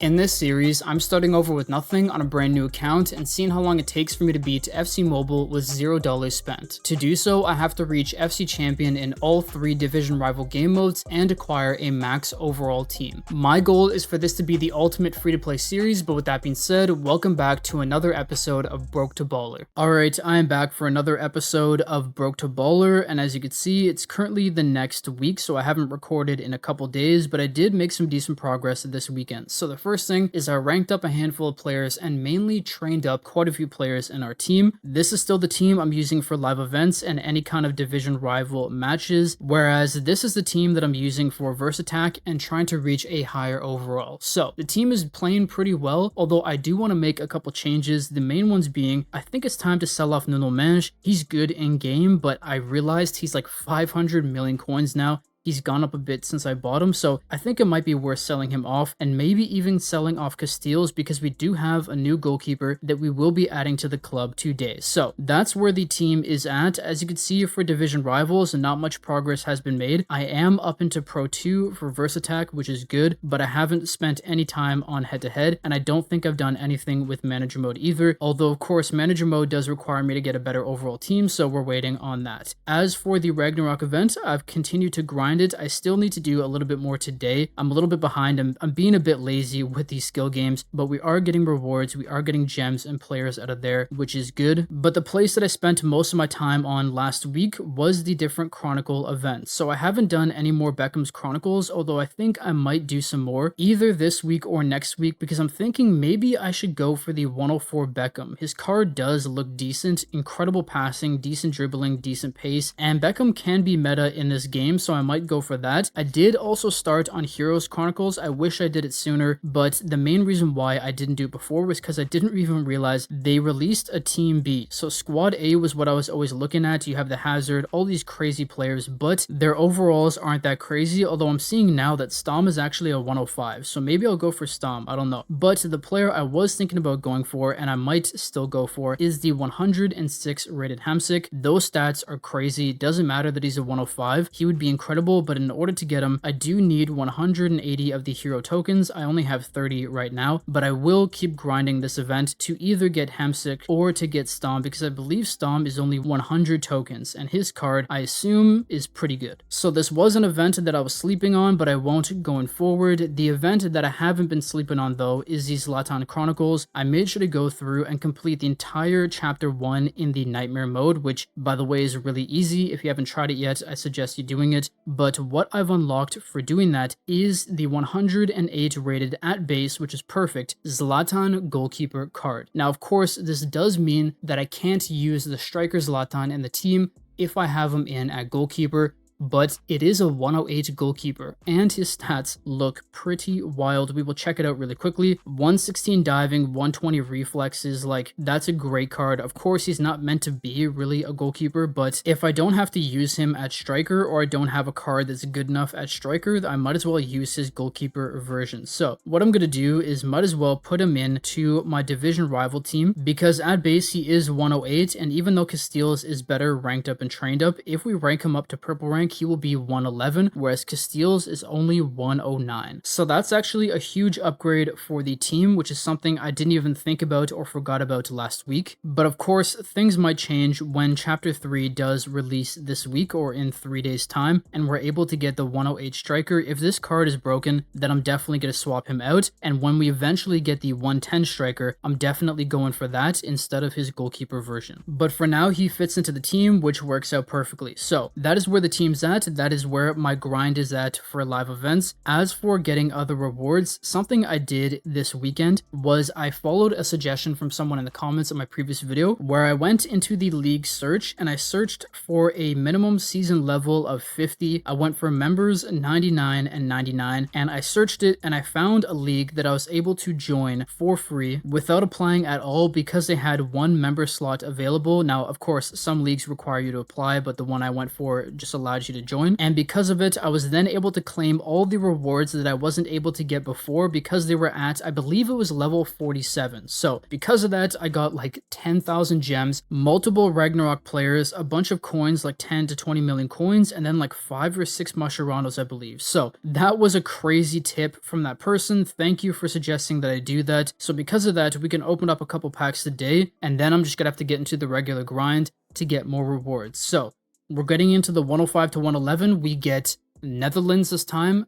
In this series, I'm starting over with nothing on a brand new account and seeing how long it takes for me to beat FC Mobile with $0 spent. To do so, I have to reach FC Champion in all 3 division rival game modes and acquire a max overall team. My goal is for this to be the ultimate free-to-play series, but with that being said, welcome back to another episode of Broke to Baller. Alright, I am back for another episode of Broke to Baller, and as you can see, it's currently the next week, so I haven't recorded in a couple days, but I did make some decent progress this weekend. So the first thing is I ranked up a handful of players and mainly trained up quite a few players in our team. This is still the team I'm using for live events and any kind of division rival matches, whereas this is the team that I'm using for verse attack and trying to reach a higher overall. So the team is playing pretty well, although I do want to make a couple changes. The main ones being, I think it's time to sell off Nuno Mendes. He's good in game, but I realized he's like 500 million coins now. He's gone up a bit since I bought him, so I think it might be worth selling him off and maybe even selling off Casteels because we do have a new goalkeeper that we will be adding to the club today. So that's where the team is at. As you can see, for division rivals, not much progress has been made. I am up into Pro 2 for verse attack, which is good, but I haven't spent any time on head-to-head, and I don't think I've done anything with manager mode either, although of course manager mode does require me to get a better overall team, so we're waiting on that. As for the Ragnarok event, I've continued to grind it. I still need to do a little bit more today. I'm a little bit behind. I'm being a bit lazy with these skill games, but we are getting rewards. We are getting gems and players out of there, which is good. But the place that I spent most of my time on last week was the different Chronicle events. So I haven't done any more Beckham's Chronicles, although I think I might do some more either this week or next week because I'm thinking maybe I should go for the 104 Beckham. His card does look decent, incredible passing, decent dribbling, decent pace, and Beckham can be meta in this game, so I might go for that. I did also start on Heroes Chronicles. I wish I did it sooner, but the main reason why I didn't do it before was because I didn't even realize they released a Team B. So Squad A was what I was always looking at. You have the Hazard, all these crazy players, but their overalls aren't that crazy, although I'm seeing now that Stom is actually a 105, so maybe I'll go for Stom, I don't know. But the player I was thinking about going for, and I might still go for, is the 106 rated Hamsik. Those stats are crazy. It doesn't matter that he's a 105. He would be incredible, but in order to get him, I do need 180 of the hero tokens. I only have 30 right now, but I will keep grinding this event to either get Hamsik or to get Stom, because I believe Stom is only 100 tokens, and his card, I assume, is pretty good. So this was an event that I was sleeping on, but I won't going forward. The event that I haven't been sleeping on, though, is the Zlatan Chronicles. I made sure to go through and complete the entire chapter 1 in the nightmare mode, which, by the way, is really easy. If you haven't tried it yet, I suggest you doing it. But what I've unlocked for doing that is the 108 rated at base, which is perfect, Zlatan goalkeeper card. Now, of course, this does mean that I can't use the striker Zlatan in the team if I have him in at goalkeeper, but it is a 108 goalkeeper and his stats look pretty wild. We will check it out really quickly. 116 diving, 120 reflexes, like that's a great card. Of course, he's not meant to be really a goalkeeper, but if I don't have to use him at striker or I don't have a card that's good enough at striker, I might as well use his goalkeeper version. So what I'm going to do is might as well put him in to my division rival team because at base he is 108, and even though Casteels is better ranked up and trained up, if we rank him up to purple rank, he will be 111, whereas Casteels is only 109. So that's actually a huge upgrade for the team, which is something I didn't even think about or forgot about last week. But of course, things might change when Chapter 3 does release this week or in 3 days' time, and we're able to get the 108 striker. If this card is broken, then I'm definitely going to swap him out, and when we eventually get the 110 striker, I'm definitely going for that instead of his goalkeeper version. But for now, he fits into the team, which works out perfectly. So that is where the team's at. That is where my grind is at for live events. As for getting other rewards, something I did this weekend was I followed a suggestion from someone in the comments of my previous video where I went into the league search and I searched for a minimum season level of 50. I went for members 99 and 99, and I searched it and I found a league that I was able to join for free without applying at all because they had one member slot available. Now, of course, some leagues require you to apply, but the one I went for just allowed you to join. And because of it, I was then able to claim all the rewards that I wasn't able to get before because they were at, I believe it was level 47. So because of that, I got like 10,000 gems, multiple Ragnarok players, a bunch of coins, like 10 to 20 million coins, and then like 5 or 6 Mascherano's, I believe. So that was a crazy tip from that person. Thank you for suggesting that I do that. So because of that, we can open up a couple packs today, and then I'm just gonna have to get into the regular grind to get more rewards. So we're getting into the 105 to 111. We get Netherlands this time.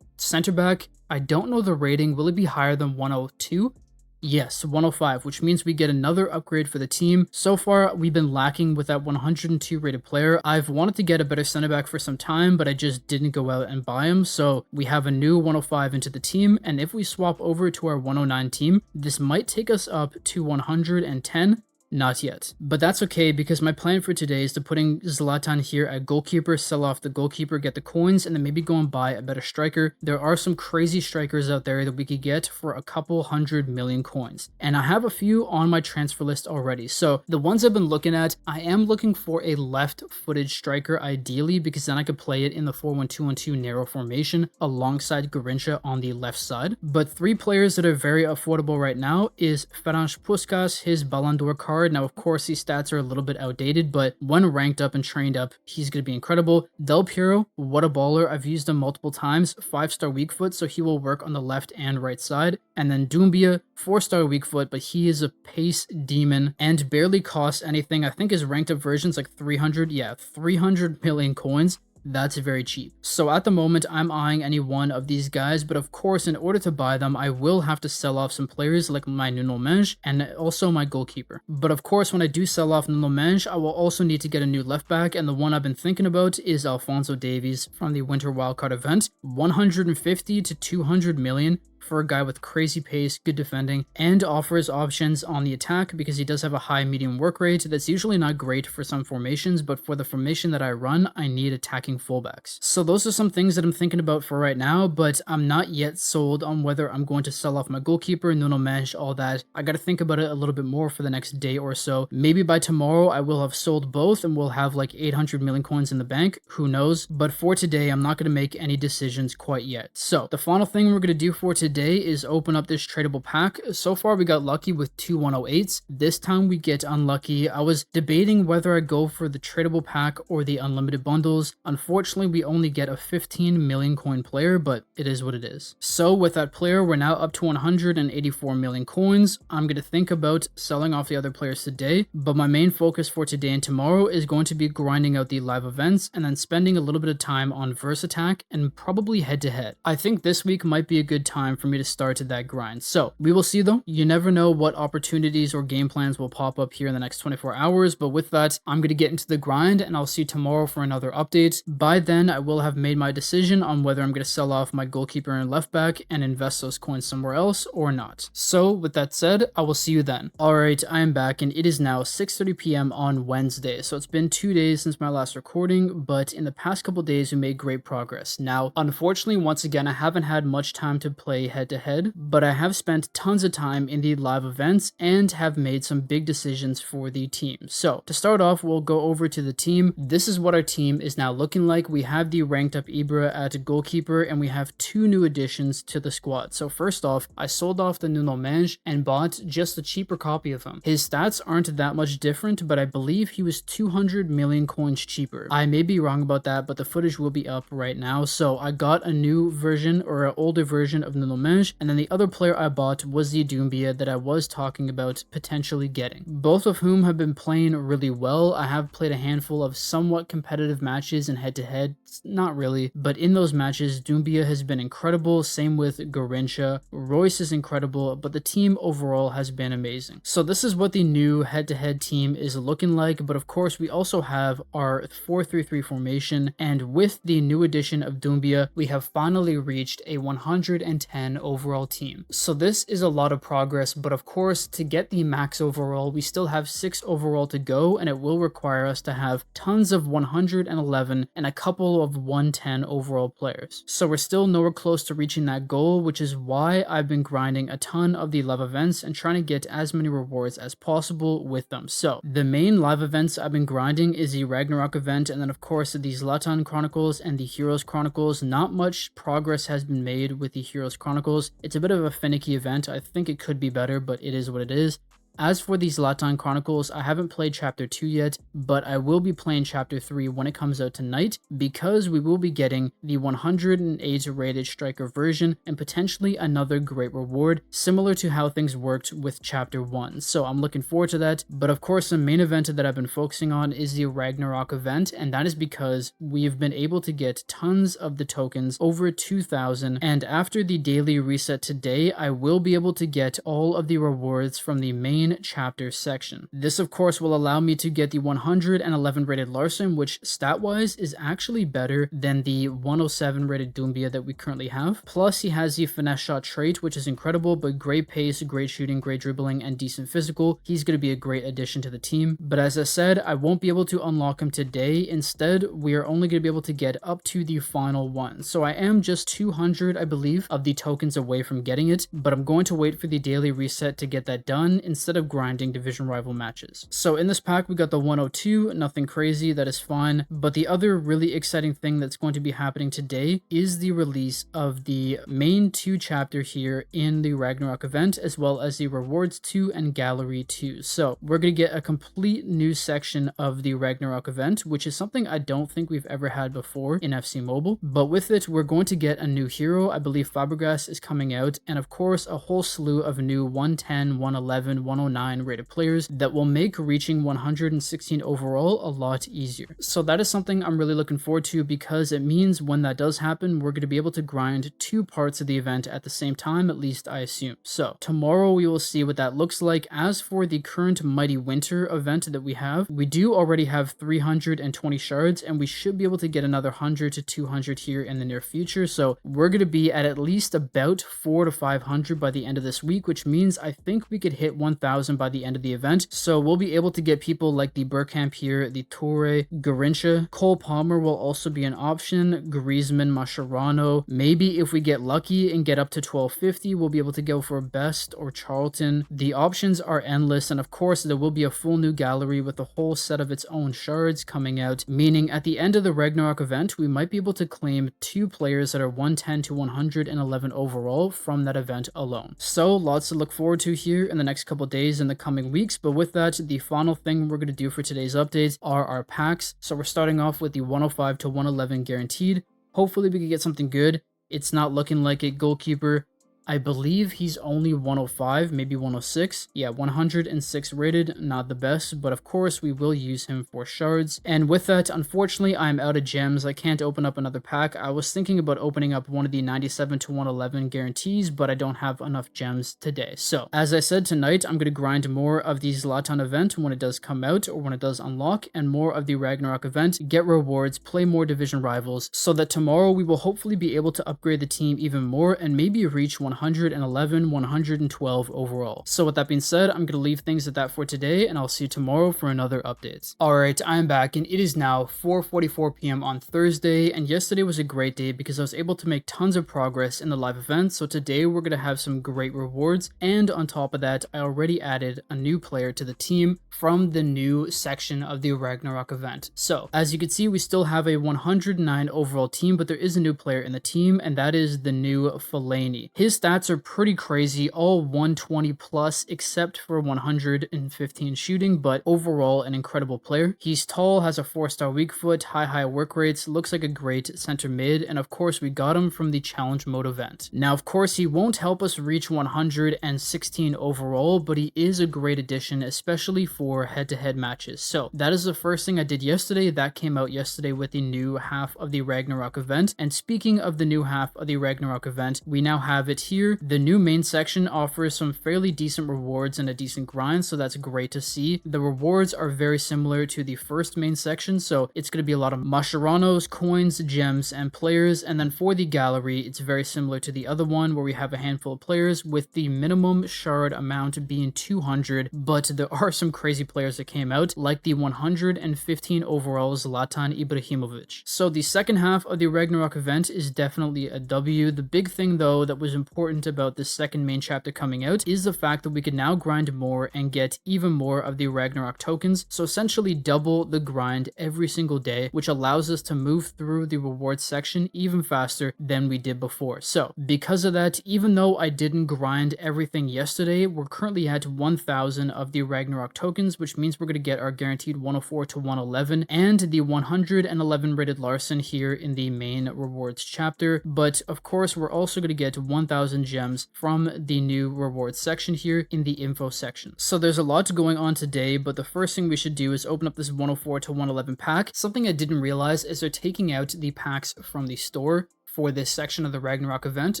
Center back, I don't know the rating. Will it be higher than 102? Yes, 105, which means we get another upgrade for the team. So far, we've been lacking with that 102 rated player. I've wanted to get a better center back for some time, but I just didn't go out and buy him. So we have a new 105 into the team, and if we swap over to our 109 team, this might take us up to 110. Not yet, but that's okay because my plan for today is to putting Zlatan here at goalkeeper, sell off the goalkeeper, get the coins, and then maybe go and buy a better striker. There are some crazy strikers out there that we could get for a couple 100 million coins, and I have a few on my transfer list already. So the ones I've been looking at, I am looking for a left-footed striker ideally, because then I could play it in the 4-1-2-1-2 narrow formation alongside Garrincha on the left side. But 3 players that are very affordable right now is Ferenc Puskás, his Ballon d'Or card. Now, of course, these stats are a little bit outdated, but when ranked up and trained up, he's going to be incredible. Del Piero, what a baller. I've used him multiple times. 5-star weak foot, so he will work on the left and right side. And then Doumbia, 4-star weak foot, but he is a pace demon and barely costs anything. I think his ranked up version's like 300. Yeah, 300 million coins. That's very cheap. So at the moment, I'm eyeing any one of these guys, but of course, in order to buy them, I will have to sell off some players like my Nuno Mendes and also my goalkeeper. But of course, when I do sell off Nuno Mendes, I will also need to get a new left back, and the one I've been thinking about is Alphonso Davies from the Winter Wildcard event. 150 to 200 million for a guy with crazy pace, good defending, and offers options on the attack because he does have a high medium work rate. That's usually not great for some formations, but for the formation that I run, I need attacking fullbacks. So those are some things that I'm thinking about for right now, but I'm not yet sold on whether I'm going to sell off my goalkeeper, Nuno Mendes, all that. I gotta think about it a little bit more for the next day or so. Maybe by tomorrow I will have sold both and we'll have like 800 million coins in the bank, who knows? But for today, I'm not gonna make any decisions quite yet. So the final thing we're gonna do for today is open up this tradable pack. So far we got lucky with 2 108s. This time we get unlucky. I was debating whether I go for the tradable pack or the unlimited bundles. Unfortunately, we only get a 15 million coin player, but it is what it is. So with that player, we're now up to 184 million coins. I'm going to think about selling off the other players today, but my main focus for today and tomorrow is going to be grinding out the live events and then spending a little bit of time on verse attack and probably head to head. I think this week might be a good time for me to start that grind. So we will see though. You never know what opportunities or game plans will pop up here in the next 24 hours. But with that, I'm going to get into the grind and I'll see you tomorrow for another update. By then, I will have made my decision on whether I'm going to sell off my goalkeeper and left back and invest those coins somewhere else or not. So with that said, I will see you then. Alright, I am back and it is now 6:30 p.m. on Wednesday. So it's been 2 days since my last recording, but in the past couple days we made great progress. Now, unfortunately, once again, I haven't had much time to play head to head, but I have spent tons of time in the live events and have made some big decisions for the team. So to start off, we'll go over to the team. This is what our team is now looking like. We have the ranked up Ibra at goalkeeper and we have 2 new additions to the squad. So first off, I sold off the Nuno Mendes and bought just a cheaper copy of him. His stats aren't that much different, but I believe he was 200 million coins cheaper. I may be wrong about that, but the footage will be up right now. So I got a new version or an older version of Nuno Mendes, and then the other player I bought was the Doumbia that I was talking about potentially getting. Both of whom have been playing really well. I have played a handful of somewhat competitive matches in head-to-head, not really, but in those matches, Doumbia has been incredible, same with Garrincha. Royce is incredible, but the team overall has been amazing. So this is what the new head-to-head team is looking like, but of course we also have our 4-3-3 formation, and with the new addition of Doumbia, we have finally reached a 110 110 overall team. So this is a lot of progress, but of course, to get the max overall, we still have 6 overall to go, and it will require us to have tons of 111 and a couple of 110 overall players. So we're still nowhere close to reaching that goal, which is why I've been grinding a ton of the live events and trying to get as many rewards as possible with them. So the main live events I've been grinding is the Ragnarok event, and then of course the Zlatan Chronicles and the Heroes Chronicles. Not much progress has been made with the Heroes Chronicles. It's a bit of a finicky event. I think it could be better, but it is what it is. As for the Zlatan Chronicles, I haven't played Chapter 2 yet, but I will be playing Chapter 3 when it comes out tonight, because we will be getting the 108 rated striker version and potentially another great reward, similar to how things worked with Chapter 1. So I'm looking forward to that, but of course the main event that I've been focusing on is the Ragnarok event, and that is because we've been able to get tons of the tokens, over 2,000, and after the daily reset today, I will be able to get all of the rewards from the main chapter section. This of course will allow me to get the 111 rated Larson, which stat-wise is actually better than the 107 rated Doumbia that we currently have. Plus he has the finesse shot trait, which is incredible, but great pace, great shooting, great dribbling, and decent physical. He's going to be a great addition to the team. But as I said, I won't be able to unlock him today. Instead, we are only going to be able to get up to the final one. So I am just 200, I believe, of the tokens away from getting it, but I'm going to wait for the daily reset to get that done instead of grinding division rival matches. So in this pack we got the 102, nothing crazy, that is fine, but the other really exciting thing that's going to be happening today is the release of the main 2 chapter here in the Ragnarok event, as well as the rewards 2 and gallery 2. So we're going to get a complete new section of the Ragnarok event, which is something I don't think we've ever had before in FC Mobile, but with it we're going to get a new hero. I believe Fabregas is coming out, and of course a whole slew of new 110, 111, 109 rated players that will make reaching 116 overall a lot easier. So that is something I'm really looking forward to, because it means when that does happen, we're going to be able to grind 2 parts of the event at the same time, at least I assume. So tomorrow we will see what that looks like. As for the current Mighty Winter event that we have, we do already have 320 shards, and we should be able to get another 100 to 200 here in the near future. So we're going to be at least about 400 to 500 by the end of this week, which means I think we could hit 1,000 by the end of the event. So we'll be able to get people like the Burkamp here, the Toure, Garincha, Cole Palmer will also be an option, Griezmann, Mascherano. Maybe if we get lucky and get up to 1250, we'll be able to go for Best or Charlton. The options are endless, and of course there will be a full new gallery with a whole set of its own shards coming out, meaning at the end of the Ragnarok event we might be able to claim 2 players that are 110 to 111 overall from that event alone. So lots to look forward to here in the next couple days and the coming weeks. But with that, the final thing we're going to do for today's updates are our packs. So we're starting off with the 105 to 111 guaranteed. Hopefully we can get something good. It's not looking like it. Goalkeeper, I believe he's only 105, maybe 106. Yeah, 106 rated, not the best, but of course we will use him for shards. And with that, unfortunately, I'm out of gems. I can't open up another pack. I was thinking about opening up one of the 97 to 111 guarantees, but I don't have enough gems today. So, as I said, tonight I'm going to grind more of the Zlatan event when it does come out, or when it does unlock, and more of the Ragnarok event, get rewards, play more division rivals, so that tomorrow we will hopefully be able to upgrade the team even more and maybe reach 111, 112 overall. So with that being said, I'm going to leave things at that for today, and I'll see you tomorrow for another update. Alright, I'm back, and it is now 4:44 p.m. on Thursday, and yesterday was a great day because I was able to make tons of progress in the live event. So today we're going to have some great rewards, and on top of that, I already added a new player to the team from the new section of the Ragnarok event. So as you can see, we still have a 109 overall team, but there is a new player in the team, and that is the new Fellaini. His stats are pretty crazy, all 120 plus except for 115 shooting, but overall an incredible player. He's tall, has a 4-star weak foot, high work rates, looks like a great center mid, and of course we got him from the challenge mode event. Now of course he won't help us reach 116 overall, but he is a great addition, especially for head-to-head matches. So that is the first thing I did yesterday. That came out yesterday with the new half of the Ragnarok event, and speaking of the new half of the Ragnarok event, we now have it here. The new main section offers some fairly decent rewards and a decent grind, so that's great to see. The rewards are very similar to the first main section, so it's going to be a lot of Masheranos, coins, gems, and players. And then for the gallery, it's very similar to the other one where we have a handful of players with the minimum shard amount being 200, but there are some crazy players that came out, like the 115 overall Zlatan Ibrahimovic. So the second half of the Ragnarok event is definitely a W. The big thing though that was important about this second main chapter coming out is the fact that we could now grind more and get even more of the Ragnarok tokens, so essentially double the grind every single day, which allows us to move through the rewards section even faster than we did before. So because of that, even though I didn't grind everything yesterday, we're currently at 1,000 of the Ragnarok tokens, which means we're going to get our guaranteed 104 to 111 and the 111 rated Larson here in the main rewards chapter. But of course, we're also going to get 1,000 gems from the new rewards section here in the info section. So there's a lot going on today, but the first thing we should do is open up this 104 to 111 pack. Something I didn't realize is they're taking out the packs from the store for this section of the Ragnarok event,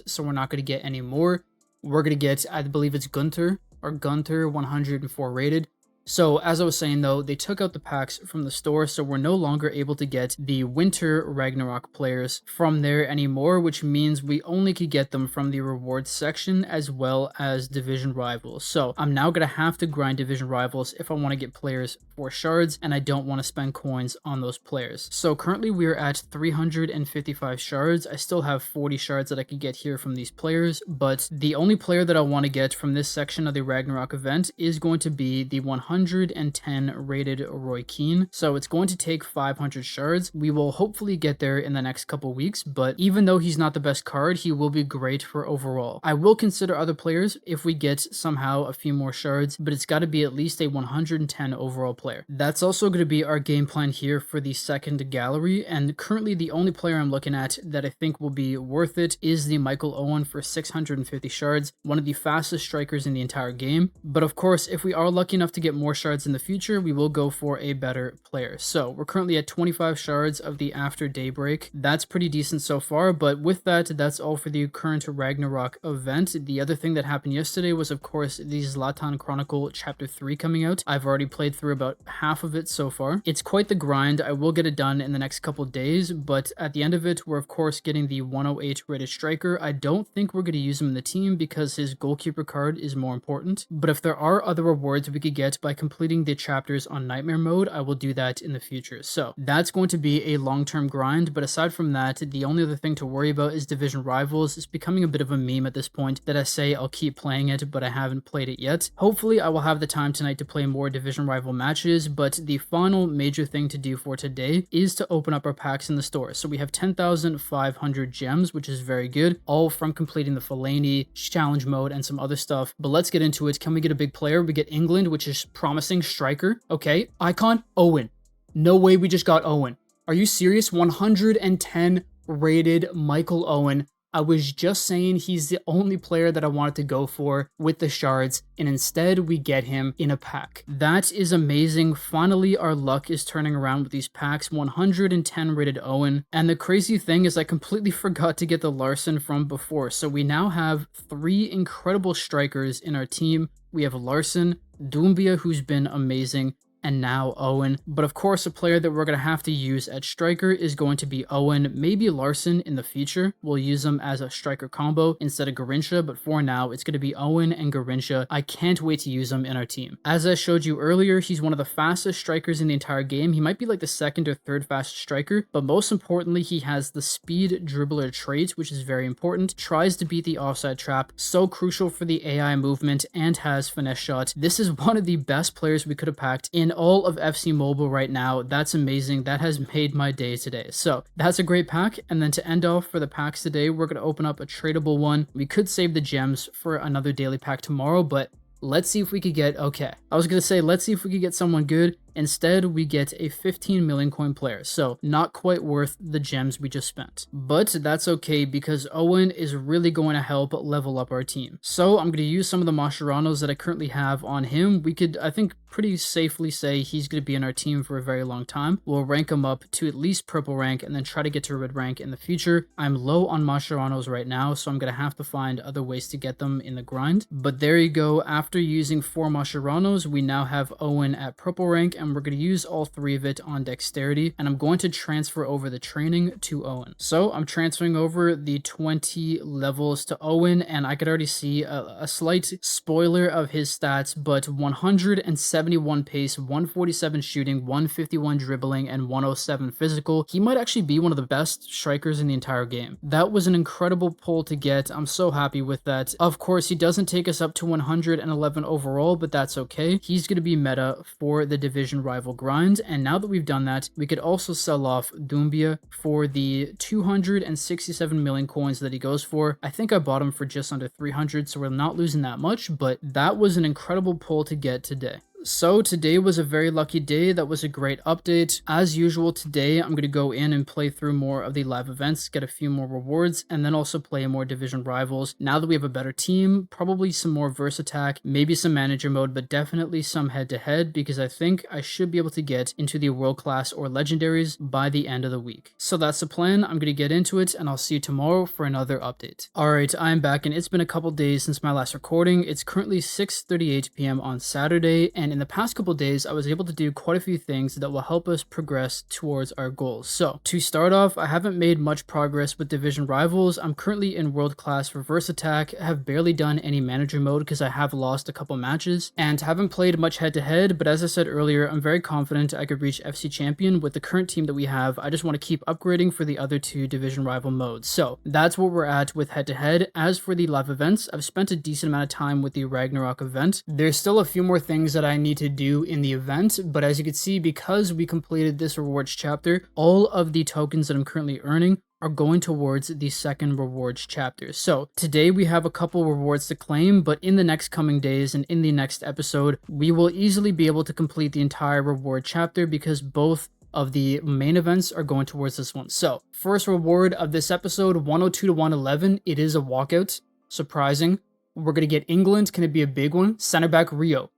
so we're not going to get any more. We're going to get, I believe it's Gunther 104 rated. So as I was saying though, they took out the packs from the store, so we're no longer able to get the winter Ragnarok players from there anymore, which means we only could get them from the rewards section as well as division rivals. So I'm now going to have to grind division rivals if I want to get players for shards, and I don't want to spend coins on those players. So currently we're at 355 shards. I still have 40 shards that I could get here from these players, but the only player that I want to get from this section of the Ragnarok event is going to be the 110 rated Roy Keane. So it's going to take 500 shards. We will hopefully get there in the next couple weeks, but even though he's not the best card, he will be great for overall. I will consider other players if we get somehow a few more shards, but it's got to be at least a 110 overall player. That's also going to be our game plan here for the second gallery, and currently the only player I'm looking at that I think will be worth it is the Michael Owen for 650 shards, one of the fastest strikers in the entire game. But of course, if we are lucky enough to get more shards in the future, we will go for a better player. So we're currently at 25 shards of the After Daybreak. That's pretty decent so far, but with that, that's all for the current Ragnarok event. The other thing that happened yesterday was, of course, the Zlatan Chronicle Chapter 3 coming out. I've already played through about half of it so far. It's quite the grind. I will get it done in the next couple days, but at the end of it, we're of course getting the 108 rated striker. I don't think we're going to use him in the team because his goalkeeper card is more important, but if there are other rewards we could get by completing the chapters on Nightmare mode, I will do that in the future. So that's going to be a long-term grind, but aside from that, the only other thing to worry about is Division Rivals. It's becoming a bit of a meme at this point that I say I'll keep playing it, but I haven't played it yet. Hopefully I will have the time tonight to play more Division Rival matches, but the final major thing to do for today is to open up our packs in the store. So we have 10,500 gems, which is very good, all from completing the Fellaini challenge mode and some other stuff. But let's get into it. Can we get a big player? We get England, which is promising. Striker. Okay. Icon. Owen. No way we just got Owen. Are you serious? 110 rated Michael Owen. I was just saying he's the only player that I wanted to go for with the shards, and instead we get him in a pack. That is amazing. Finally, our luck is turning around with these packs. 110 rated Owen. And the crazy thing is I completely forgot to get the Larson from before. So we now have 3 incredible strikers in our team. We have Larson, Doumbia, who's been amazing, and now Owen. But of course, a player that we're going to have to use at striker is going to be Owen, maybe Larson in the future. We'll use them as a striker combo instead of Garincha, but for now, it's going to be Owen and Garincha. I can't wait to use them in our team. As I showed you earlier, he's one of the fastest strikers in the entire game. He might be like the 2nd or 3rd fastest striker, but most importantly, he has the speed dribbler trait, which is very important. Tries to beat the offside trap, so crucial for the AI movement, and has finesse shot. This is one of the best players we could have packed in all of FC Mobile right now. That's amazing. That has made my day today. So that's a great pack. And then to end off for the packs today, we're going to open up a tradable one. We could save the gems for another daily pack tomorrow, but let's see if we could get, okay, I was going to say, let's see if we could get someone good Instead, we get a 15 million coin player, so not quite worth the gems we just spent. But that's okay because Owen is really going to help level up our team. So I'm going to use some of the Masheranos that I currently have on him. We could, I think, pretty safely say he's going to be in our team for a very long time. We'll rank him up to at least purple rank and then try to get to red rank in the future. I'm low on Masheranos right now, so I'm going to have to find other ways to get them in the grind. But there you go. After using 4 Masheranos, we now have Owen at purple rank, and we're going to use all 3 of it on dexterity, and I'm going to transfer over the training to Owen. So I'm transferring over the 20 levels to Owen, and I could already see a slight spoiler of his stats, but 171 pace, 147 shooting, 151 dribbling, and 107 physical. He might actually be one of the best strikers in the entire game. That was an incredible pull to get. I'm so happy with that. Of course, he doesn't take us up to 111 overall, but that's okay. He's going to be meta for the division rival grind, and now that we've done that, we could also sell off Doumbia for the 267 million coins that he goes for. I think I bought him for just under 300, so we're not losing that much, but that was an incredible pull to get today. So today was a very lucky day. That was a great update. As usual, today I'm going to go in and play through more of the live events, get a few more rewards, and then also play more division rivals. Now that we have a better team, probably some more verse attack, maybe some manager mode, but definitely some head-to-head, because I think I should be able to get into the world class or legendaries by the end of the week. So that's the plan. I'm going to get into it, and I'll see you tomorrow for another update. Alright, I'm back, and it's been a couple days since my last recording. It's currently 6:38 p.m. on Saturday, and in the past couple days, I was able to do quite a few things that will help us progress towards our goals. So, to start off, I haven't made much progress with division rivals. I'm currently in world class reverse attack, have barely done any manager mode because I have lost a couple matches, and haven't played much head to head, but as I said earlier, I'm very confident I could reach FC champion with the current team that we have. I just want to keep upgrading for the other 2 division rival modes. So, that's where we're at with head to head. As for the live events, I've spent a decent amount of time with the Ragnarok event. There's still a few more things that I need to do in the event, but as you can see, because we completed this rewards chapter, all of the tokens that I'm currently earning are going towards the second rewards chapter. So today we have a couple rewards to claim, but in the next coming days and in the next episode, we will easily be able to complete the entire reward chapter because both of the main events are going towards this one. So first reward of this episode, 102 to 111, it is a walkout. Surprising. We're going to get England. Can it be a big one? Center back Rio.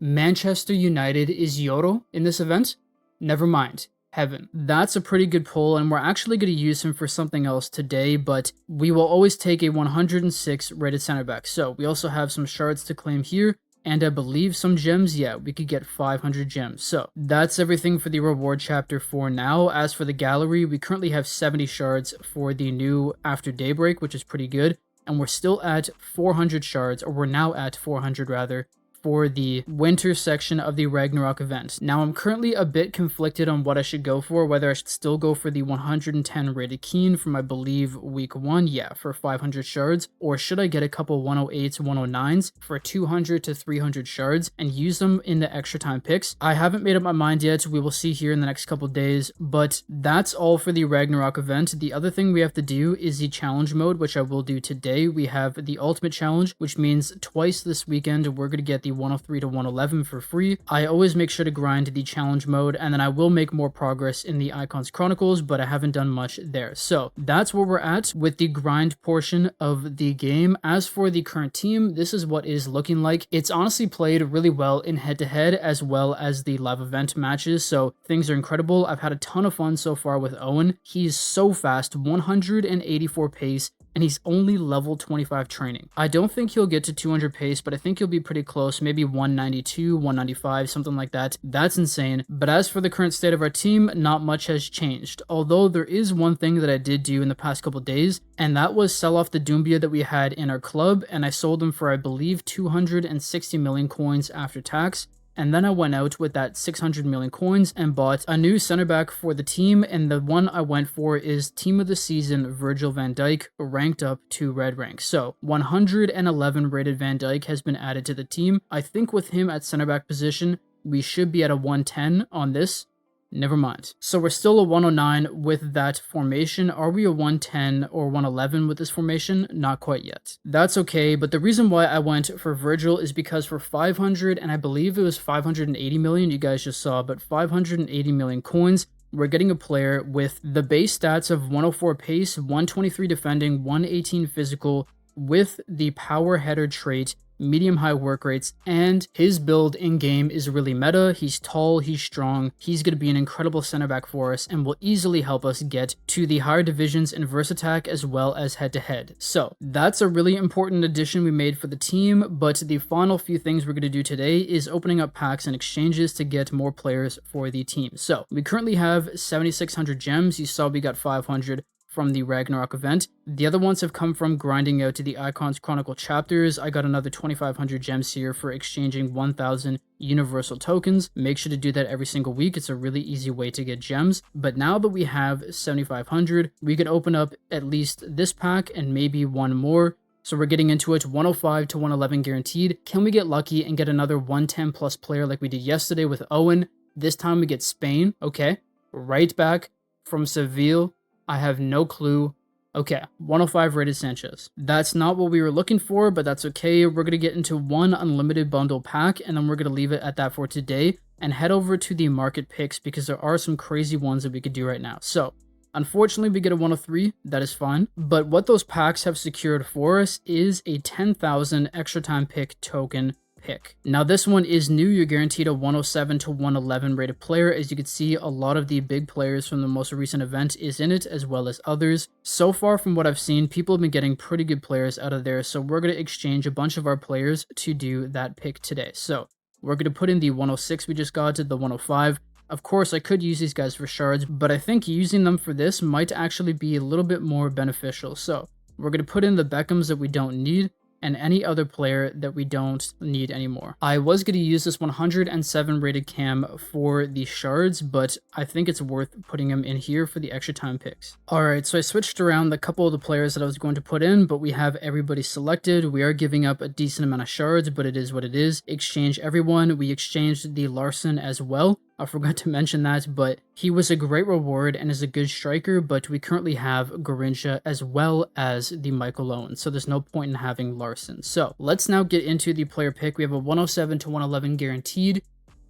Manchester United is Yoro in this event? Never mind. Heaven. That's a pretty good pull, and we're actually going to use him for something else today, but we will always take a 106 rated center back. So we also have some shards to claim here, and I believe some gems. Yeah, we could get 500 gems. So that's everything for the reward chapter for now. As for the gallery, we currently have 70 shards for the new After Daybreak, which is pretty good, and we're still at 400 shards, or we're now at 400 rather, for the winter section of the Ragnarok event. Now I'm currently a bit conflicted on what I should go for, whether I should still go for the 110 rated Keen from I believe week 1, yeah, for 500 shards, or should I get a couple 108s, 109s for 200 to 300 shards and use them in the extra time picks. I haven't made up my mind yet, we will see here in the next couple days, but that's all for the Ragnarok event. The other thing we have to do is the challenge mode, which I will do today. We have the ultimate challenge, which means twice this weekend we're going to get the 103 to 111 for free. I always make sure to grind the challenge mode, and then I will make more progress in the Icons Chronicles, but I haven't done much there. So that's where we're at with the grind portion of the game. As for the current team, this is what it is looking like. It's honestly played really well in head-to-head as well as the live event matches, so things are incredible. I've had a ton of fun so far with Owen. He's so fast, 184 pace, and he's only level 25 training. I don't think he'll get to 200 pace, but I think he'll be pretty close, maybe 192, 195, something like that. That's insane. But as for the current state of our team, not much has changed. Although there is one thing that I did do in the past couple days, and that was sell off the Doumbia that we had in our club, and I sold him for, I believe, 260 million coins after tax. And then I went out with that 600 million coins and bought a new center back for the team, and the one I went for is Team of the Season Virgil van Dijk, ranked up to red rank. So 111 rated Van Dijk has been added to the team. I think with him at center back position, we should be at a 110 on this. never mind. So we're still a 109 with that formation. Are we a 110 or 111 with this formation? Not quite yet. That's okay, but the reason why I went for Virgil is because for 500, and I believe it was 580 million, you guys just saw, but 580 million coins, we're getting a player with the base stats of 104 pace, 123 defending, 118 physical, with the power header trait, medium high work rates, and his build in game is really meta. He's tall, he's strong, he's going to be an incredible center back for us and will easily help us get to the higher divisions in verse attack as well as head to head. So that's a really important addition we made for the team, but the final few things we're going to do today is opening up packs and exchanges to get more players for the team. So we currently have 7,600 gems. You saw we got 500 from the Ragnarok event. The other ones have come from grinding out to the Icons Chronicle chapters. I got another 2,500 gems here for exchanging 1,000 universal tokens. Make sure to do that every single week. It's a really easy way to get gems. But now that we have 7,500, we can open up at least this pack and maybe one more. So we're getting into it, 105 to 111 guaranteed. Can we get lucky and get another 110 plus player like we did yesterday with Owen? This time we get Spain. Okay. Right back from Seville. I have no clue. Okay, 105 rated Sanchez. That's not what we were looking for, but that's okay. We're going to get into one unlimited bundle pack, and then we're going to leave it at that for today and head over to the market picks because there are some crazy ones that we could do right now. So, unfortunately, we get a 103. That is fine. But what those packs have secured for us is a 10,000 extra time pick token pick. Now this one is new. You're guaranteed a 107 to 111 rated player. As you can see, a lot of the big players from the most recent event is in it, as well as others. So far from what I've seen, people have been getting pretty good players out of there, so we're going to exchange a bunch of our players to do that pick today. So we're going to put in the 106 we just got to the 105. Of course, I could use these guys for shards, but I think using them for this might actually be a little bit more beneficial. So we're going to put in the Beckhams that we don't need, and any other player that we don't need anymore. I was going to use this 107 rated cam for the shards, but I think it's worth putting him in here for the extra time picks. Alright, so I switched around a couple of the players that I was going to put in, but we have everybody selected. We are giving up a decent amount of shards, but it is what it is. Exchange everyone. We exchanged the Larson as well. I forgot to mention that, but he was a great reward and is a good striker, but we currently have Garrincha as well as the Michael Owen, so there's no point in having Larson. So let's now get into the player pick. We have a 107 to 111 guaranteed.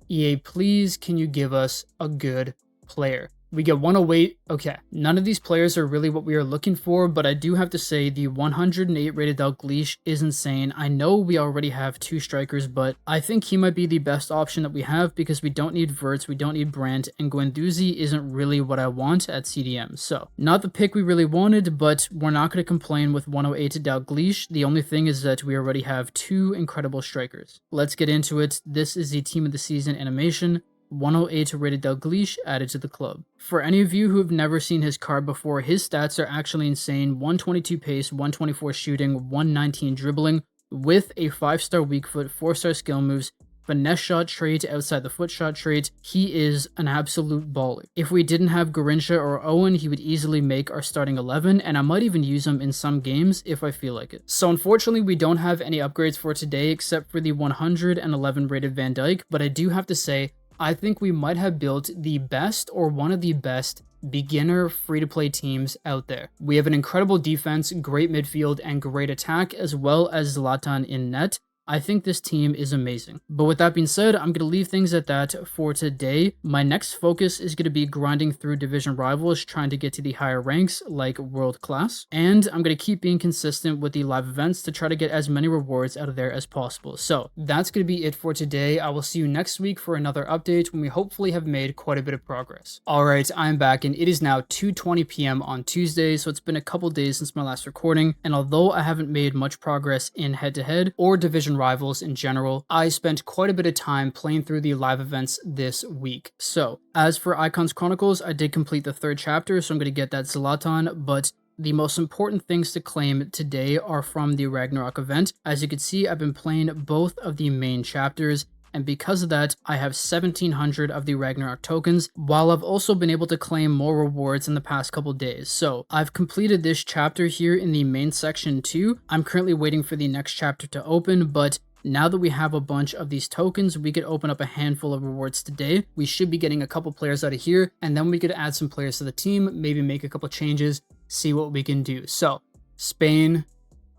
EA, please, can you give us a good player? We get 108. Okay, none of these players are really what we are looking for, but I do have to say the 108 rated Dalglish is insane. I know we already have two strikers, but I think he might be the best option that we have because we don't need Verts, we don't need Brandt, and Guendouzi isn't really what I want at CDM. So, not the pick we really wanted, but we're not going to complain with 108 to Dalglish. The only thing is that we already have two incredible strikers. Let's get into it. This is the team of the season animation. 108 rated Dalglish added to the club. For any of you who have never seen his card before, his stats are actually insane. 122 pace, 124 shooting, 119 dribbling, with a 5-star weak foot, 4-star skill moves, finesse shot trait, outside the foot shot trait. He is an absolute baller. If we didn't have Garrincha or Owen, he would easily make our starting 11, and I might even use him in some games if I feel like it. So unfortunately, we don't have any upgrades for today except for the 111 rated Van Dijk, but I do have to say, I think we might have built the best or one of the best beginner free-to-play teams out there. We have an incredible defense, great midfield, and great attack, as well as Zlatan in net. I think this team is amazing. But with that being said, I'm going to leave things at that for today. My next focus is going to be grinding through division rivals, trying to get to the higher ranks like world class. And I'm going to keep being consistent with the live events to try to get as many rewards out of there as possible. So that's going to be it for today. I will see you next week for another update when we hopefully have made quite a bit of progress. Alright, I'm back and it is now 2:20 p.m. on Tuesday, so it's been a couple days since my last recording. And although I haven't made much progress in head-to-head or division rivals in general, I spent quite a bit of time playing through the live events this week. So, as for Icons Chronicles, I did complete the 3rd chapter, so I'm going to get that Zlatan, but the most important things to claim today are from the Ragnarok event. As you can see, I've been playing both of the main chapters, and because of that, I have 1,700 of the Ragnarok tokens, while I've also been able to claim more rewards in the past couple days. So, I've completed this chapter here in the main section too. I'm currently waiting for the next chapter to open, but now that we have a bunch of these tokens, we could open up a handful of rewards today. We should be getting a couple players out of here, and then we could add some players to the team, maybe make a couple changes, see what we can do. So Spain,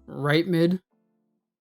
right mid,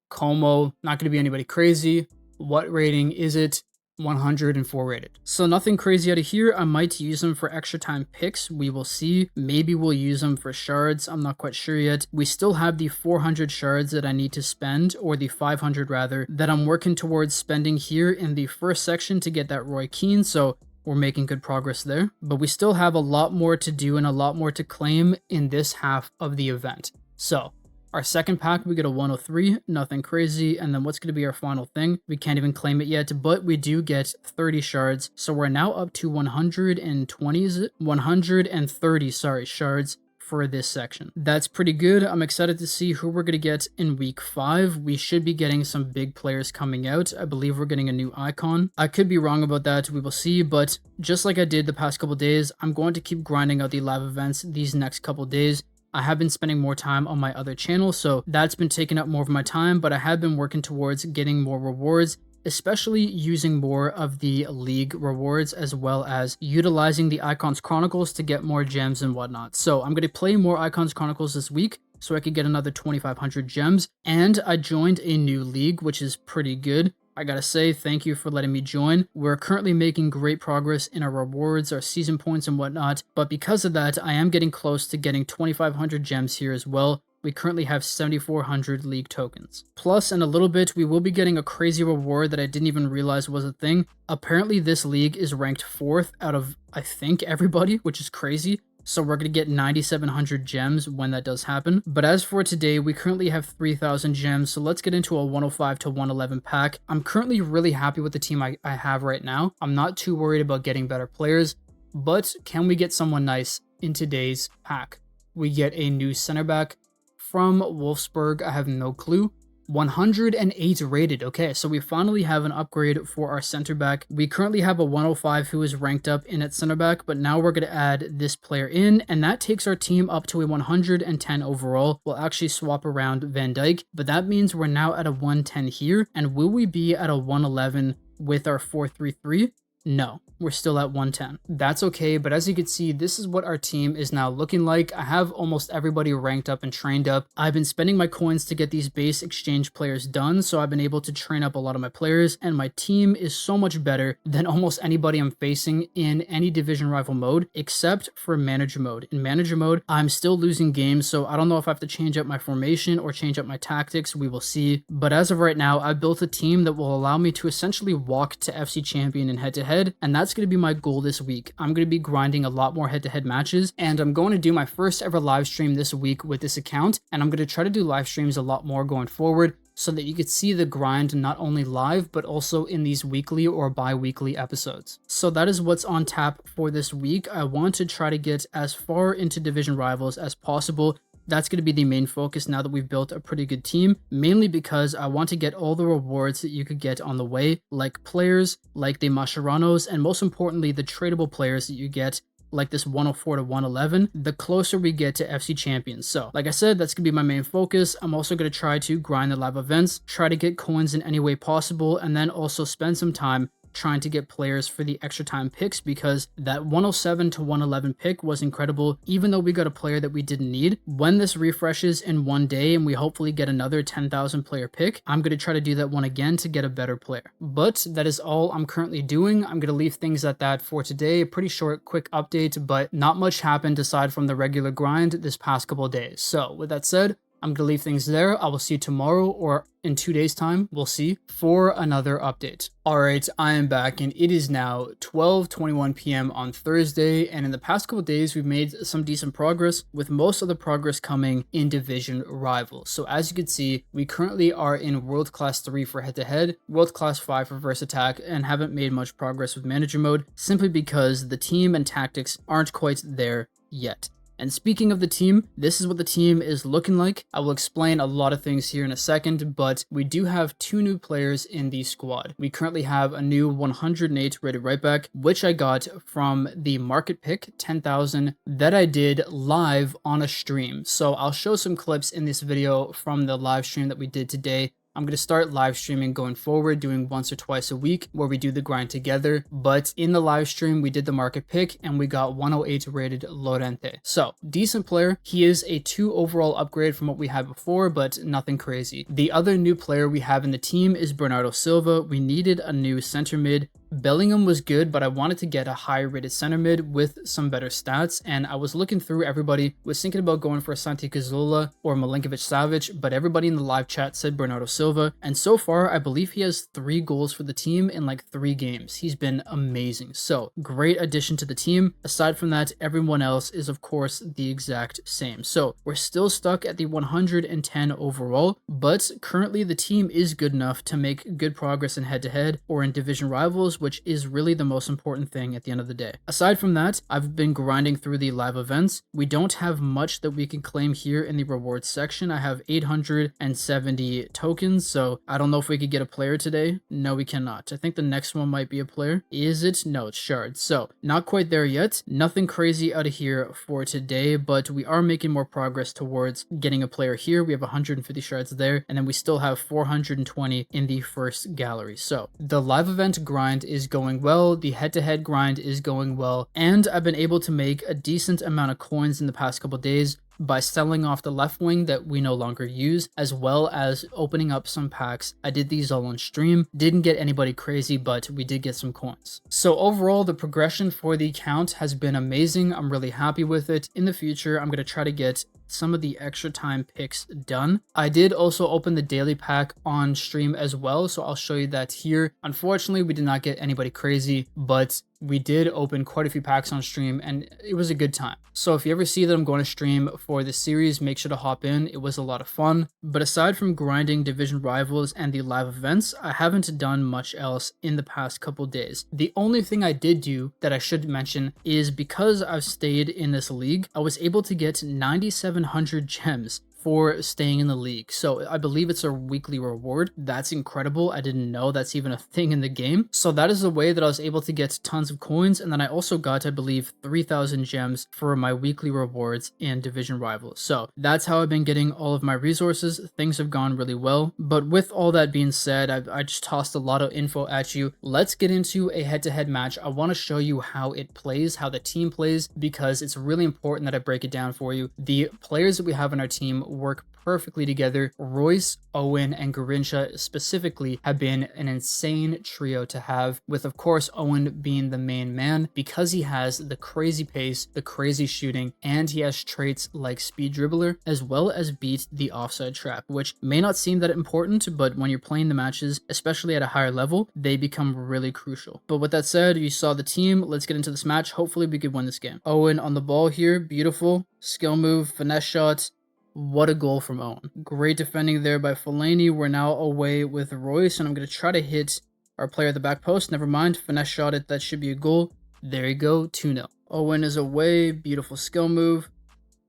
Como, not going to be anybody crazy. What rating is it? 104 rated. So nothing crazy out of here. I might use them for extra time picks. We will see. Maybe we'll use them for shards. I'm not quite sure yet. We still have the 400 shards that I need to spend, or the 500 rather, that I'm working towards spending here in the first section to get that Roy Keane. So we're making good progress there. But we still have a lot more to do and a lot more to claim in this half of the event. So our second pack, we get a 103, nothing crazy. And then what's going to be our final thing? We can't even claim it yet, but we do get 30 shards. So we're now up to 120, is it? 130, sorry, shards for this section. That's pretty good. I'm excited to see who we're going to get in week 5. We should be getting some big players coming out. I believe we're getting a new icon. I could be wrong about that. We will see, but just like I did the past couple days, I'm going to keep grinding out the live events these next couple days. I have been spending more time on my other channel, so that's been taking up more of my time, but I have been working towards getting more rewards, especially using more of the league rewards, as well as utilizing the Icons Chronicles to get more gems and whatnot. So I'm going to play more Icons Chronicles this week so I could get another 2,500 gems, and I joined a new league, which is pretty good. I gotta say, thank you for letting me join. We're currently making great progress in our rewards, our season points and whatnot, but because of that, I am getting close to getting 2,500 gems here as well. We currently have 7,400 league tokens. Plus, in a little bit, we will be getting a crazy reward that I didn't even realize was a thing. Apparently, this league is ranked 4th out of, I think, everybody, which is crazy. So we're going to get 9,700 gems when that does happen. But as for today, we currently have 3,000 gems. So let's get into a 105 to 111 pack. I'm currently really happy with the team I have right now. I'm not too worried about getting better players. But can we get someone nice in today's pack? We get a new center back from Wolfsburg. I have no clue. 108 rated. Okay, so we finally have an upgrade for our center back. We currently have a 105 who is ranked up in at center back, but now we're going to add this player in, and that takes our team up to a 110 overall. We'll actually swap around Van Dijk, but that means we're now at a 110 here. And will we be at a 111 with our 4-3-3? No, we're still at 110. That's okay, but as you can see, this is what our team is now looking like. I have almost everybody ranked up and trained up. I've been spending my coins to get these base exchange players done, so I've been able to train up a lot of my players, and my team is so much better than almost anybody I'm facing in any division rival mode, except for manager mode. In manager mode, I'm still losing games, so I don't know if I have to change up my formation or change up my tactics. We will see. But as of right now, I've built a team that will allow me to essentially walk to FC Champion in head-to-head, and that's going to be my goal this week. I'm going to be grinding a lot more head-to-head matches, and I'm going to do my first ever live stream this week with this account, and I'm going to try to do live streams a lot more going forward so that you could see the grind not only live but also in these weekly or bi-weekly episodes. So that is what's on tap for this week. I want to try to get as far into division rivals as possible. That's going to be the main focus now that we've built a pretty good team, mainly because I want to get all the rewards that you could get on the way, like players, like the Masheranos, and most importantly, the tradable players that you get, like this 104 to 111, the closer we get to FC Champions. So, like I said, that's going to be my main focus. I'm also going to try to grind the live events, try to get coins in any way possible, and then also spend some time trying to get players for the extra time picks, because that 107 to 111 pick was incredible. Even though we got a player that we didn't need, when this refreshes in one day and we hopefully get another 10,000 player pick, I'm going to try to do that one again to get a better player. But that is all I'm currently doing. I'm going to leave things at that for today. A pretty short, quick update, but not much happened aside from the regular grind this past couple of days. So with that said, I'm going to leave things there. I will see you tomorrow or in 2 days time, we'll see, for another update. Alright, I am back and it is now 12:21 p.m. on Thursday, and in the past couple days we've made some decent progress, with most of the progress coming in Division Rivals. So as you can see, we currently are in World Class 3 for head-to-head, World Class 5 for Verse Attack, and haven't made much progress with Manager Mode, simply because the team and tactics aren't quite there yet. And speaking of the team, this is what the team is looking like. I will explain a lot of things here in a second, but we do have 2 new players in the squad. We currently have a new 108 rated right back, which I got from the market pick 10,000 that I did live on a stream. So I'll show some clips in this video from the live stream that we did today. I'm going to start live streaming going forward, doing once or twice a week where we do the grind together. But in the live stream, we did the market pick and we got 108 rated Llorente. So decent player. He is a 2 overall upgrade from what we had before, but nothing crazy. The other new player we have in the team is Bernardo Silva. We needed a new center mid. Bellingham was good, but I wanted to get a higher rated center mid with some better stats, and I was looking through everybody, was thinking about going for Santi Cazorla or Milinkovic-Savic, but everybody in the live chat said Bernardo Silva, and so far I believe he has 3 goals for the team in like 3 games. He's been amazing, so great addition to the team. Aside from that, everyone else is of course the exact same. So we're still stuck at the 110 overall, but currently the team is good enough to make good progress in head-to-head or in division rivals, which is really the most important thing at the end of the day. Aside from that, I've been grinding through the live events. We don't have much that we can claim here in the rewards section. I have 870 tokens, so I don't know if we could get a player today. No, we cannot. I think the next one might be a player. Is it? No, it's shards. So not quite there yet. Nothing crazy out of here for today, but we are making more progress towards getting a player here. We have 150 shards there, and then we still have 420 in the first gallery. So the live event grind is going well, the head-to-head grind is going well, and I've been able to make a decent amount of coins in the past couple days by selling off the left wing that we no longer use, as well as opening up some packs. I did these all on stream, didn't get anybody crazy, but we did get some coins. So overall, the progression for the account has been amazing. I'm really happy with it. In the future, I'm going to try to get some of the extra time picks done. I did also open the daily pack on stream as well, so I'll show you that here. Unfortunately, we did not get anybody crazy, but we did open quite a few packs on stream and it was a good time. So if you ever see that I'm going to stream for this series, make sure to hop in. It was a lot of fun. But aside from grinding division rivals and the live events, I haven't done much else in the past couple days. The only thing I did do that I should mention is because I've stayed in this league, I was able to get 9,700 gems for staying in the league. So I believe it's a weekly reward. That's incredible. I didn't know that's even a thing in the game. So that is the way that I was able to get tons of coins. And then I also got, I believe, 3,000 gems for my weekly rewards in Division Rivals. So that's how I've been getting all of my resources. Things have gone really well. But with all that being said, I just tossed a lot of info at you. Let's get into a head-to-head match. I want to show you how it plays, how the team plays, because it's really important that I break it down for you. The players that we have in our team work perfectly together. Royce, Owen, and Garincha specifically have been an insane trio to have, with of course Owen being the main man because he has the crazy pace, the crazy shooting, and he has traits like speed dribbler as well as beat the offside trap, which may not seem that important, but when you're playing the matches, especially at a higher level, they become really crucial. But with that said, you saw the team. Let's get into this match. Hopefully we could win this game. Owen on the ball here, beautiful skill move, finesse shot. What a goal from Owen. Great defending there by Fellaini. We're now away with Royce, and I'm going to try to hit our player at the back post. Never mind, finesse shot it. That should be a goal. There you go, 2-0. Owen is away. Beautiful skill move.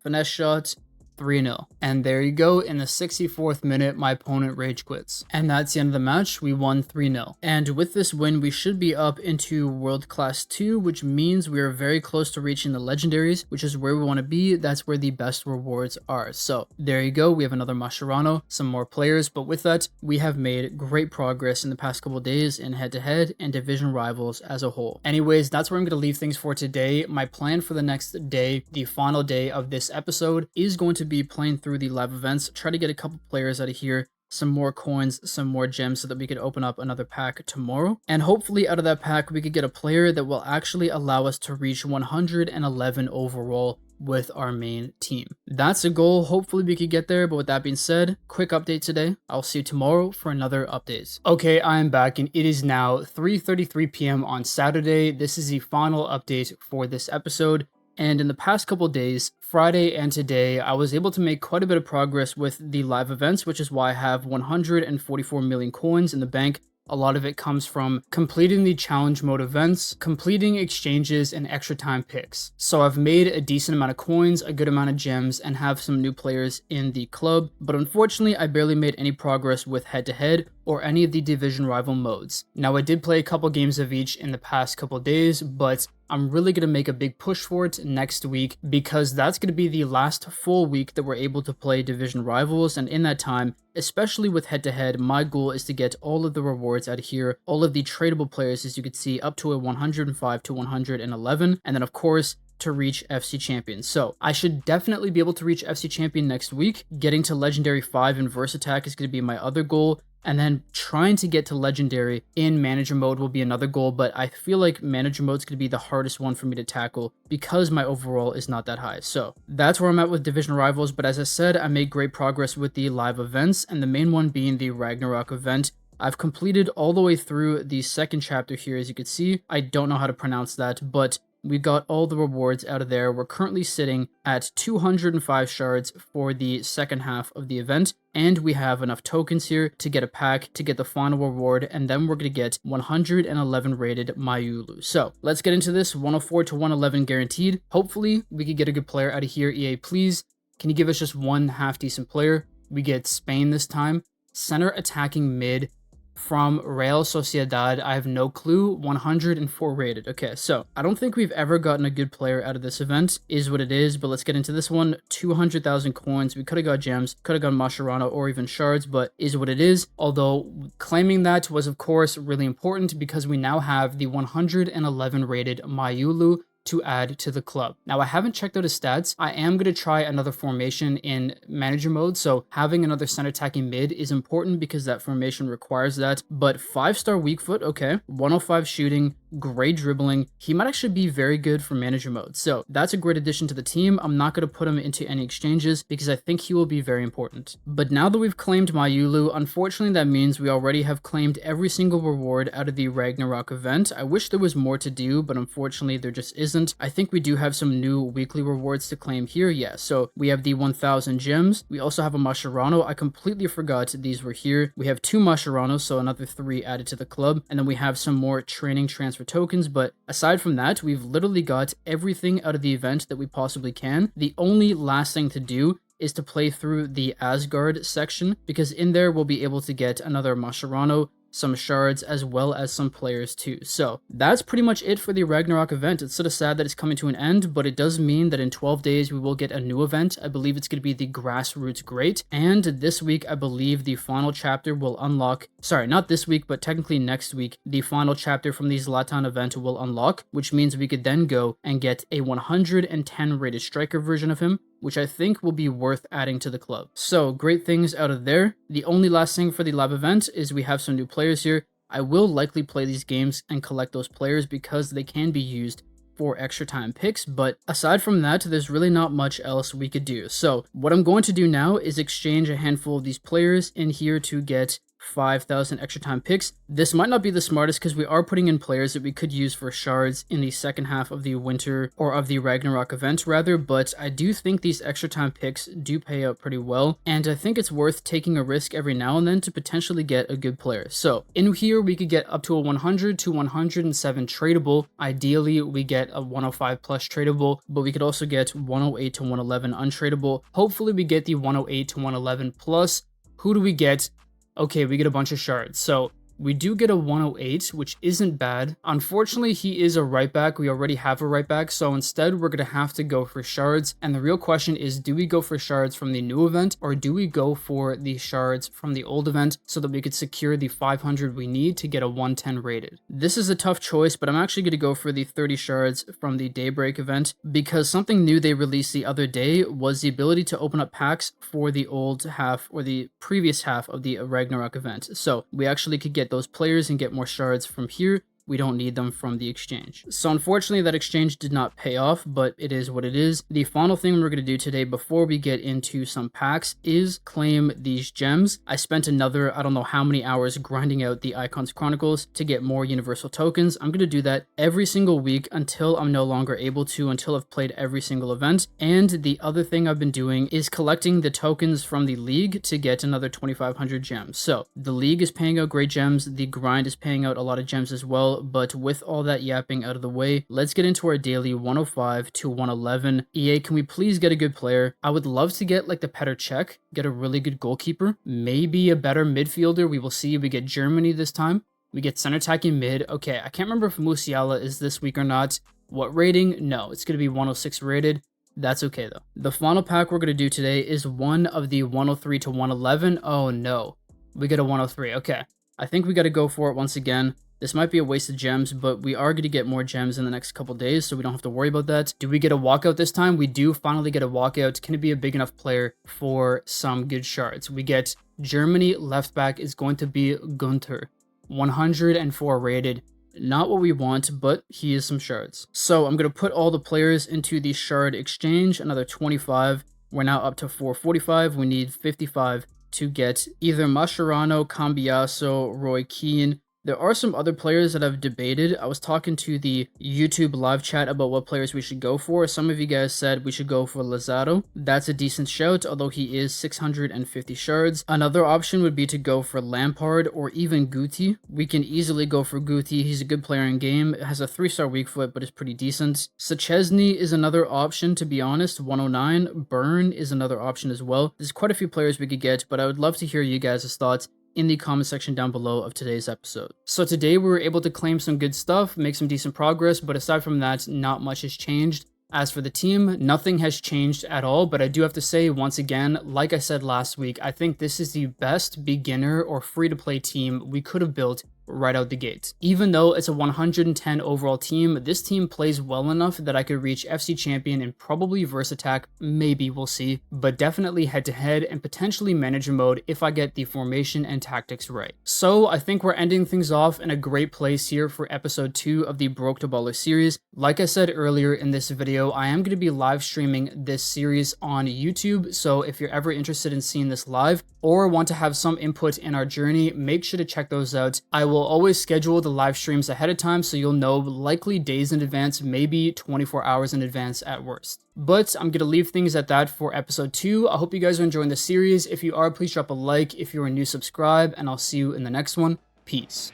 Finesse shot. 3-0. And there you go, in the 64th minute, my opponent rage quits. And that's the end of the match. We won 3-0. And with this win, we should be up into World Class 2, which means we are very close to reaching the legendaries, which is where we want to be. That's where the best rewards are. So there you go. We have another Mascherano, some more players. But with that, we have made great progress in the past couple days in head-to-head and division rivals as a whole. Anyways, that's where I'm going to leave things for today. My plan for the next day, the final day of this episode, is going to be playing through the live events, try to get a couple players out of here, some more coins, some more gems so that we could open up another pack tomorrow. And hopefully out of that pack, we could get a player that will actually allow us to reach 111 overall with our main team. That's a goal. Hopefully we could get there. But with that being said, quick update today. I'll see you tomorrow for another update. Okay, I am back and it is now 3:33 p.m. on Saturday. This is the final update for this episode. And in the past couple days, Friday and today, I was able to make quite a bit of progress with the live events, which is why I have 144 million coins in the bank. A lot of it comes from completing the challenge mode events, completing exchanges, and extra time picks. So I've made a decent amount of coins, a good amount of gems, and have some new players in the club. But unfortunately, I barely made any progress with head-to-head or any of the division rival modes. Now I did play a couple games of each in the past couple days, but I'm really going to make a big push for it next week because that's going to be the last full week that we're able to play division rivals, and in that time, especially with head-to-head, my goal is to get all of the rewards out of here, all of the tradable players, as you can see, up to a 105 to 111, and then of course to reach FC Champion. So I should definitely be able to reach FC Champion next week. Getting to Legendary 5 in Verse Attack is going to be my other goal. And then trying to get to Legendary in Manager Mode will be another goal, but I feel like Manager Mode is going to be the hardest one for me to tackle because my overall is not that high. So that's where I'm at with Division Rivals, but as I said, I made great progress with the live events, and the main one being the Ragnarok event. I've completed all the way through the second chapter here, as you can see. I don't know how to pronounce that, but we got all the rewards out of there. We're currently sitting at 205 shards for the second half of the event, and we have enough tokens here to get a pack to get the final reward, and then we're going to get 111 rated Mayulu. So let's get into this. 104 to 111 guaranteed. Hopefully we could get a good player out of here. EA, please, can you give us just one half decent player? We get Spain this time. Center attacking mid from Real Sociedad. I have no clue. 104 rated. Okay, so I don't think we've ever gotten a good player out of this event, is what it is, but let's get into this one. 200,000 coins. We could have got gems, could have got Mascherano or even shards, but is what it is. Although claiming that was of course really important because we now have the 111 rated Mayulu to add to the club. Now, I haven't checked out his stats. I am going to try another formation in manager mode, so having another center attacking mid is important because that formation requires that. But 5-star weak foot, okay. 105 shooting, great dribbling. He might actually be very good for manager mode, so that's a great addition to the team. I'm not going to put him into any exchanges because I think he will be very important. But now that we've claimed Mayulu, unfortunately that means we already have claimed every single reward out of the Ragnarok event. I wish there was more to do, but unfortunately there just isn't. I think we do have some new weekly rewards to claim here. Yeah, so we have the 1000 gems. We also have a Mascherano. I completely forgot these were here. We have 2 Mascheranos, so another 3 added to the club. And then we have some more training transfer tokens. But aside from that, we've literally got everything out of the event that we possibly can. The only last thing to do is to play through the Asgard section, because in there we'll be able to get another Mascherano, some shards, as well as some players too. So that's pretty much it for the Ragnarok event. It's sort of sad that it's coming to an end, but it does mean that in 12 days we will get a new event. I believe it's going to be the Grassroots Great, and this week I believe the final chapter will unlock, sorry, not this week, but technically next week, the final chapter from the Zlatan event will unlock, which means we could then go and get a 110 rated striker version of him, which I think will be worth adding to the club. So great things out of there. The only last thing for the live event is we have some new players here. I will likely play these games and collect those players because they can be used for extra time picks, but aside from that, there's really not much else we could do. So what I'm going to do now is exchange a handful of these players in here to get 5,000 extra time picks. This might not be the smartest because we are putting in players that we could use for shards in the second half of the winter, or of the Ragnarok event rather, but I do think these extra time picks do pay out pretty well, and I think it's worth taking a risk every now and then to potentially get a good player. So in here we could get up to a 100 to 107 tradable. Ideally we get a 105 plus tradable, but we could also get 108 to 111 untradable. Hopefully we get the 108 to 111 plus. Who do we get? Okay, we get a bunch of shards. So we do get a 108, which isn't bad. Unfortunately, he is a right back. We already have a right back, so instead we're going to have to go for shards. And the real question is, do we go for shards from the new event, or do we go for the shards from the old event so that we could secure the 500 we need to get a 110 rated? This is a tough choice, but I'm actually going to go for the 30 shards from the Daybreak event, because something new they released the other day was the ability to open up packs for the old half, or the previous half of the Ragnarok event. So we actually could get those players and get more shards from here. We don't need them from the exchange. So unfortunately that exchange did not pay off, but it is what it is. The final thing we're going to do today before we get into some packs is claim these gems. I spent another, I don't know how many hours grinding out the Icons Chronicles to get more universal tokens. I'm going to do that every single week until I'm no longer able to, until I've played every single event. And the other thing I've been doing is collecting the tokens from the league to get another 2,500 gems. So the league is paying out great gems. The grind is paying out a lot of gems as well. well. But with all that yapping out of the way, let's get into our daily 105 to 111. EA, can we please get a good player? I would love to get like the Petr Cech, get a really good goalkeeper, maybe a better midfielder. We will see. We get Germany this time. We get center attacking mid. Okay, I can't remember if Musiala is this week or not. What rating? No, it's going to be 106 rated. That's okay though. The final pack we're going to do today is one of the 103 to 111. Oh no, we get a 103. Okay, I think we got to go for it once again. This might be a waste of gems, but we are going to get more gems in the next couple days, so we don't have to worry about that. Do we get a walkout this time? We do finally get a walkout. Can it be a big enough player for some good shards? We get Germany left back is going to be Gunter, 104 rated. Not what we want, but he is some shards. So I'm going to put all the players into the shard exchange, another 25. We're now up to 445. We need 55 to get either Mascherano, Cambiaso, Roy Keane. There are some other players that I've debated. I was talking to the YouTube live chat about what players we should go for. Some of you guys said we should go for Lazaro. That's a decent shout, although he is 650 shards. Another option would be to go for Lampard or even Guti. We can easily go for Guti. He's a good player in game. Has a 3-star weak foot, but is pretty decent. Szczesny is another option, to be honest, 109. Burn is another option as well. There's quite a few players we could get, but I would love to hear you guys' thoughts in the comment section down below of today's episode. So today we were able to claim some good stuff, make some decent progress, but aside from that, not much has changed. As for the team, nothing has changed at all, but I do have to say once again, like I said last week, I think this is the best beginner or free-to-play team we could have built right out the gate. Even though it's a 110 overall team, this team plays well enough that I could reach FC Champion and probably Verse Attack, maybe, we'll see, but definitely head-to-head and potentially manager mode if I get the formation and tactics right. So I think we're ending things off in a great place here for episode 2 of the Broke to Baller series. Like I said earlier in this video, I am going to be live streaming this series on YouTube, so if you're ever interested in seeing this live or want to have some input in our journey, make sure to check those out. I will always schedule the live streams ahead of time, so you'll know likely days in advance, maybe 24 hours in advance at worst. But I'm going to leave things at that for episode 2. I hope you guys are enjoying the series. If you are, please drop a like. If you're new, subscribe, and I'll see you in the next one. Peace.